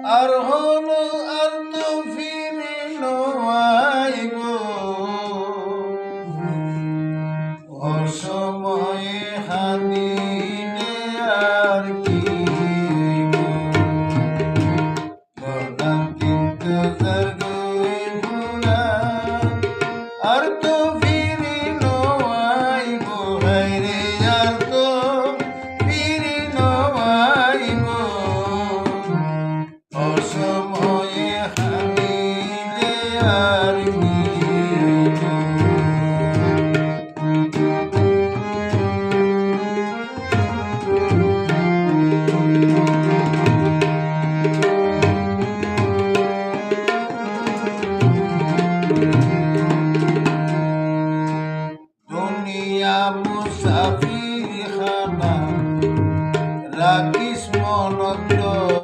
আর হলো আর তো ফিরে নয় গো অসময়ে হাদিনে আর কি বললাম কিন্তু তার গই ভুলা আর তো ফিরে নয় গো রে আর তো ফিরে নয় গো অসময়ে হাদিনে আর কি দুনিয়া মুসাফির খানা রাখিস মনত